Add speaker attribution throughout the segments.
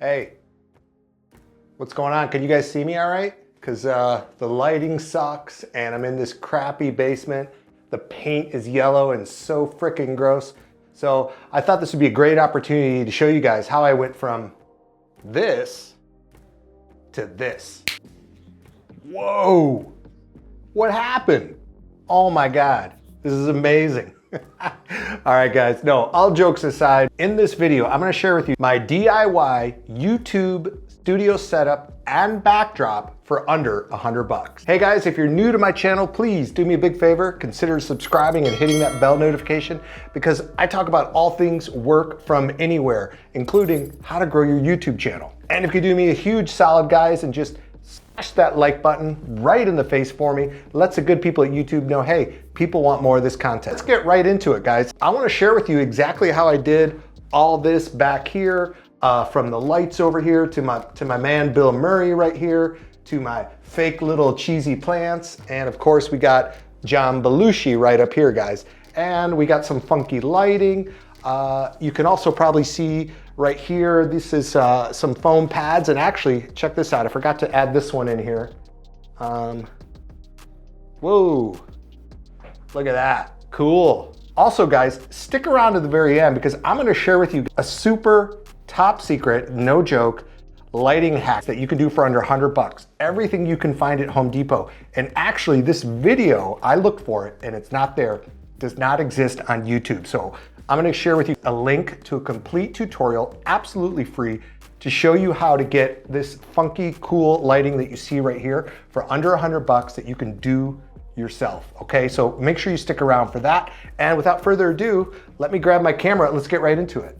Speaker 1: Hey, what's going on? Can you guys see me all right? Because the lighting sucks and I'm in this crappy basement. The paint is yellow and so freaking gross. So I thought this would be a great opportunity to show you guys how I went from this to this. Whoa, what happened? Oh my God, this is amazing. All right guys, no, all jokes aside, in this video, I'm gonna share with you my DIY YouTube studio setup and backdrop for under $100. Hey guys, if you're new to my channel, please do me a big favor, consider subscribing and hitting that bell notification because I talk about all things work from anywhere, including how to grow your YouTube channel. And if you do me a huge solid guys and just smash that like button right in the face for me, lets the good people at YouTube know, hey, people want more of this content. Let's get right into it, guys. I want to share with you exactly how I did all this back here, from the lights over here to my man Bill Murray right here, to my fake little cheesy plants, and of course we got John Belushi right up here, guys. And we got some funky lighting. You can also probably see right here, this is some foam pads, and actually, check this out, I forgot to add this one in here. Whoa, look at that, cool. Also guys, stick around to the very end because I'm gonna share with you a super top secret, no joke, lighting hack that you can do for under $100. Everything you can find at Home Depot. And actually this video, I looked for it and it's not there, does not exist on YouTube. So I'm gonna share with you a link to a complete tutorial, absolutely free, to show you how to get this funky, cool lighting that you see right here for under $100 that you can do yourself, okay? So make sure you stick around for that. And without further ado, let me grab my camera and let's get right into it.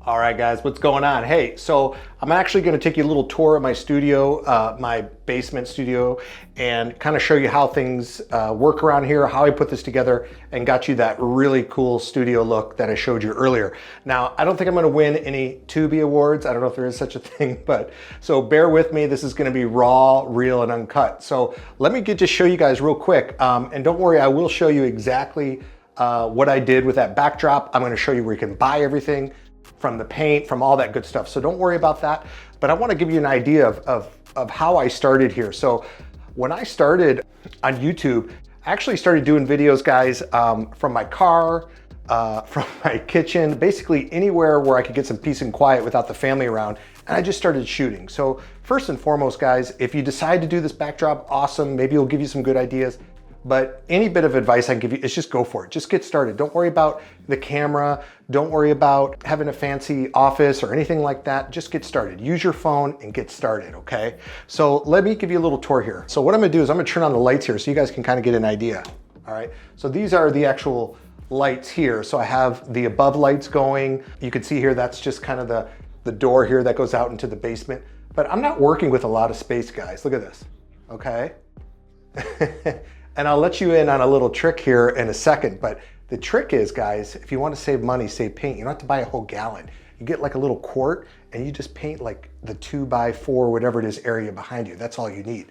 Speaker 1: All right guys, what's going on? Hey, so I'm actually gonna take you a little tour of my studio, my basement studio, and kind of show you how things work around here, how I put this together and got you that really cool studio look that I showed you earlier. Now, I don't think I'm gonna win any Tubi awards. I don't know if there is such a thing, but so bear with me. This is gonna be raw, real, and uncut. So let me just show you guys real quick. And don't worry, I will show you exactly what I did with that backdrop. I'm gonna show you where you can buy everything, from the paint, from all that good stuff. So don't worry about that. But I want to give you an idea of how I started here. So when I started on YouTube, I actually started doing videos, guys, from my car, from my kitchen, basically anywhere where I could get some peace and quiet without the family around. And I just started shooting. So first and foremost, guys, if you decide to do this backdrop, awesome. Maybe it'll give you some good ideas. But any bit of advice I can give you is just go for it. Just get started. Don't worry about the camera. Don't worry about having a fancy office or anything like that. Just get started. Use your phone and get started, okay? So let me give you a little tour here. So what I'm gonna do is I'm gonna turn on the lights here so you guys can kind of get an idea, all right? So these are the actual lights here. So I have the above lights going. You can see here, that's just kind of the door here that goes out into the basement. But I'm not working with a lot of space, guys. Look at this, okay? And I'll let you in on a little trick here in a second, but the trick is, guys, if you want to save money, save paint, you don't have to buy a whole gallon. You get like a little quart and you just paint like the 2x4, whatever it is, area behind you. That's all you need.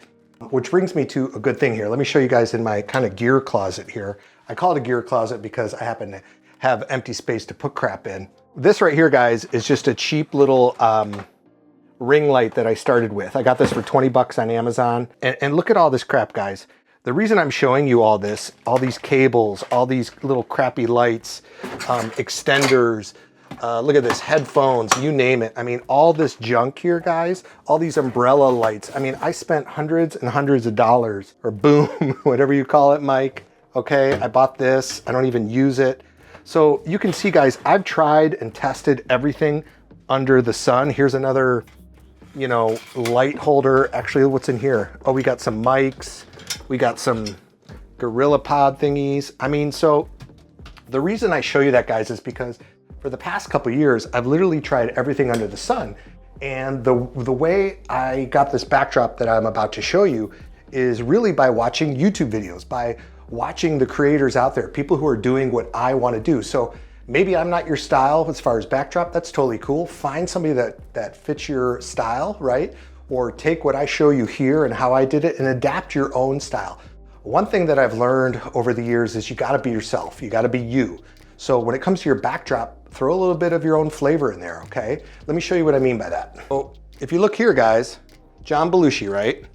Speaker 1: Which brings me to a good thing here. Let me show you guys in my kind of gear closet here. I call it a gear closet because I happen to have empty space to put crap in. This right here, guys, is just a cheap little ring light that I started with. I got this for 20 bucks on Amazon. And look at all this crap, guys. The reason I'm showing you all this, all these cables, all these little crappy lights, extenders, look at this, headphones, you name it. I mean, all this junk here, guys, all these umbrella lights. I mean, I spent hundreds and hundreds of dollars, or boom, whatever you call it, Mike. Okay, I bought this, I don't even use it. So you can see, guys, I've tried and tested everything under the sun. Here's another, you know, light holder. Actually, what's in here? Oh, we got some mics. We got some Gorilla Pod thingies. I mean, so the reason I show you that, guys, is because for the past couple of years, I've literally tried everything under the sun. And the way I got this backdrop that I'm about to show you is really by watching YouTube videos, by watching the creators out there, people who are doing what I want to do. So maybe I'm not your style as far as backdrop. That's totally cool. Find somebody that fits your style, right? Or take what I show you here and how I did it and adapt your own style. One thing that I've learned over the years is you gotta be yourself, you gotta be you. So when it comes to your backdrop, throw a little bit of your own flavor in there, okay? Let me show you what I mean by that. So if you look here, guys, John Belushi, right?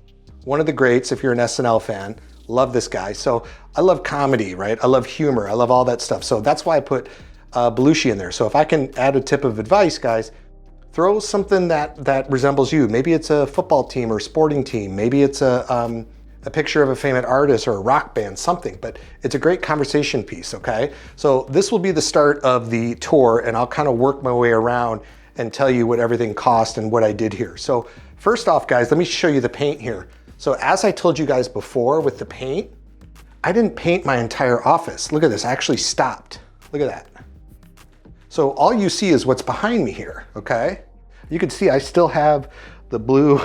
Speaker 1: One of the greats, if you're an SNL fan. Love this guy. So I love comedy, right? I love humor. I love all that stuff. So that's why I put Belushi in there. So if I can add a tip of advice, guys, throw something that resembles you. Maybe it's a football team or sporting team. Maybe it's a picture of a famous artist or a rock band, something, but it's a great conversation piece, okay? So this will be the start of the tour, and I'll kind of work my way around and tell you what everything cost and what I did here. So first off, guys, let me show you the paint here. So as I told you guys before with the paint, I didn't paint my entire office. Look at this, I actually stopped. Look at that. So all you see is what's behind me here, okay? You can see I still have the blue,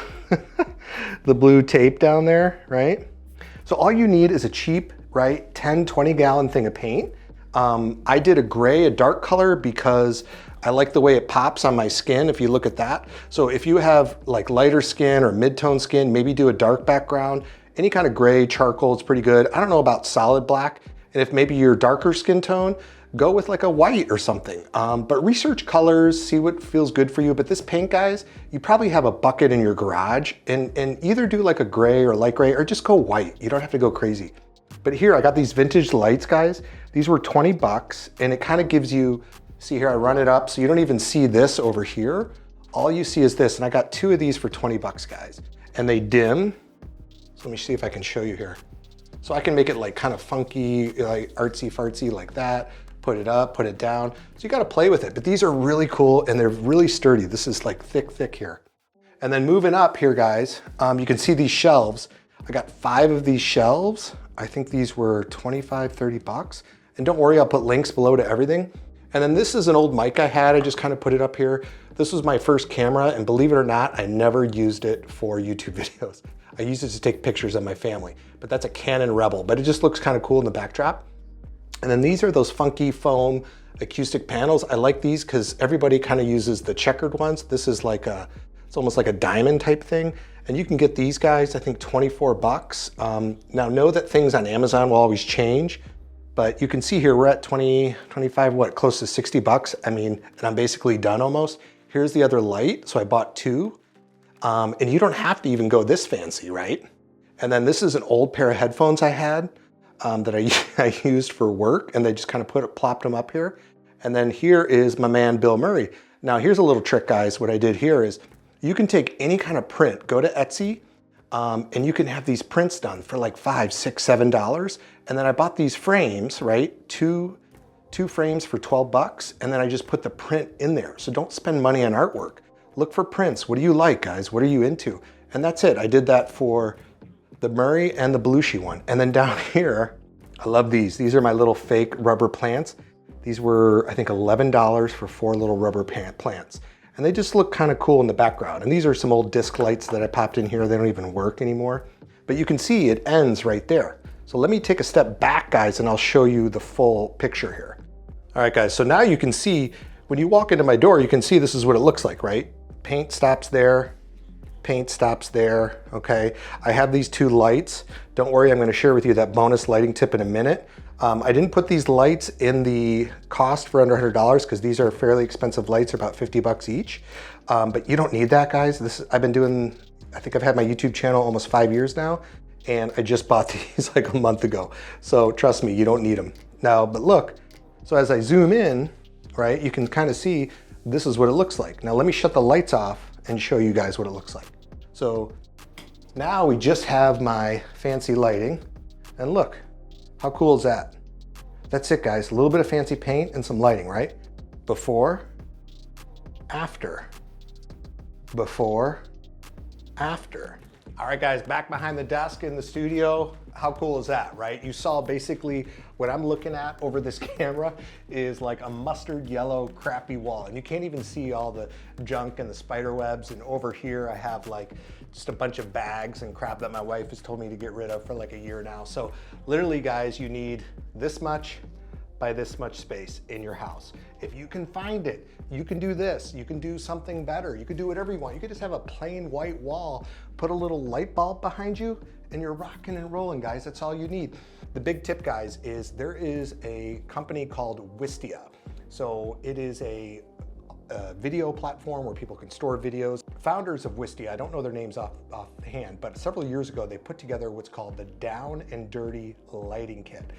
Speaker 1: the blue tape down there, right? So all you need is a cheap, right, 10, 20 gallon thing of paint. I did a gray, a dark color, because I like the way it pops on my skin, if you look at that. So if you have like lighter skin or mid-tone skin, maybe do a dark background. Any kind of gray, charcoal is pretty good. I don't know about solid black. And if maybe you're darker skin tone, go with like a white or something. But research colors, see what feels good for you. But this paint, guys, you probably have a bucket in your garage, and either do like a gray or light gray, or just go white. You don't have to go crazy. But here, I got these vintage lights, guys. These were 20 bucks, and it kind of gives you, see here, I run it up, so you don't even see this over here. All you see is this, and I got 2 of these for 20 bucks, guys. And they dim. So let me see if I can show you here. So I can make it like kind of funky, like artsy fartsy like that. Put it up, put it down. So you gotta play with it, but these are really cool and they're really sturdy. This is like thick here. And then moving up here, guys, you can see these shelves. I got 5 of these shelves. I think these were 25, 30 bucks. And don't worry, I'll put links below to everything. And then this is an old mic I had. I just kind of put it up here. This was my first camera, and believe it or not, I never used it for YouTube videos. I used it to take pictures of my family, but that's a Canon Rebel, but it just looks kind of cool in the backdrop. And then these are those funky foam acoustic panels. I like these because everybody kind of uses the checkered ones. This is like it's almost like a diamond type thing. And you can get these guys, I think 24 bucks. Now know that things on Amazon will always change, but you can see here we're at 20, 25, what, close to 60 bucks. I mean, and I'm basically done almost. Here's the other light, so I bought 2. And you don't have to even go this fancy, right? And then this is an old pair of headphones I had that I used for work, and they just kind of plopped them up here. And then here is my man, Bill Murray. Now here's a little trick, guys. What I did here is you can take any kind of print, go to Etsy, and you can have these prints done for like $5, $6, $7. And then I bought these frames, right? Two frames for 12 bucks. And then I just put the print in there. So don't spend money on artwork. Look for prints. What do you like, guys? What are you into? And that's it. I did that for the Murray and the Belushi one. And then down here, I love these. These are my little fake rubber plants. These were, I think, $11 for 4 little rubber plants. And they just look kind of cool in the background. And these are some old disc lights that I popped in here. They don't even work anymore. But you can see it ends right there. So let me take a step back, guys, and I'll show you the full picture here. All right, guys, so now you can see, when you walk into my door, you can see this is what it looks like, right? Paint stops there, paint stops there, okay? I have these 2 lights. Don't worry, I'm gonna share with you that bonus lighting tip in a minute. I didn't put these lights in the cost for under $100 because these are fairly expensive lights, they're about 50 bucks each. But you don't need that, guys. I've been doing, I think I've had my YouTube channel almost 5 years now, and I just bought these like a month ago. So trust me, you don't need them. Now, but look, so as I zoom in, right, you can kind of see this is what it looks like. Now let me shut the lights off and show you guys what it looks like. So now we just have my fancy lighting, and look, how cool is that? That's it, guys. A little bit of fancy paint and some lighting, right? Before, after. Before, after. All right, guys, back behind the desk in the studio. How cool is that, right? You saw basically what I'm looking at over this camera is like a mustard yellow crappy wall, and you can't even see all the junk and the spider webs. And over here I have like just a bunch of bags and crap that my wife has told me to get rid of for like a year now. So literally, guys, you need this much by this much space in your house. If you can find it, you can do this. You can do something better. You can do whatever you want. You could just have a plain white wall, put a little light bulb behind you, and you're rocking and rolling, guys. That's all you need. The big tip, guys, is there is a company called Wistia. So it is a a video platform where people can store videos. Founders of Wistia, I don't know their names offhand, but several years ago they put together what's called the Down and Dirty Lighting Kit.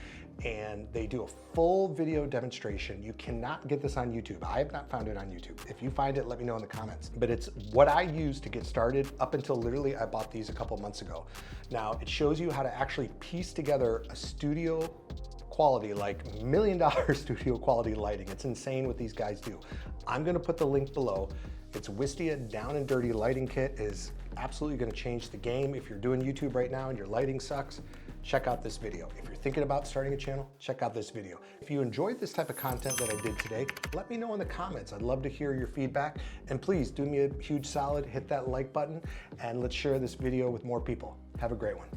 Speaker 1: And they do a full video demonstration. You cannot get this on YouTube. I have not found it on YouTube. If you find it, let me know in the comments. But it's what I use to get started up until literally I bought these a couple months ago. Now it shows you how to actually piece together a studio quality, like $1 million studio quality lighting. It's insane what these guys do. I'm gonna put the link below. It's Wistia Down and Dirty Lighting Kit. It is absolutely gonna change the game. If you're doing YouTube right now and your lighting sucks, check out this video. If you're thinking about starting a channel, check out this video. If you enjoyed this type of content that I did today, let me know in the comments. I'd love to hear your feedback. And please do me a huge solid, hit that like button, and let's share this video with more people. Have a great one.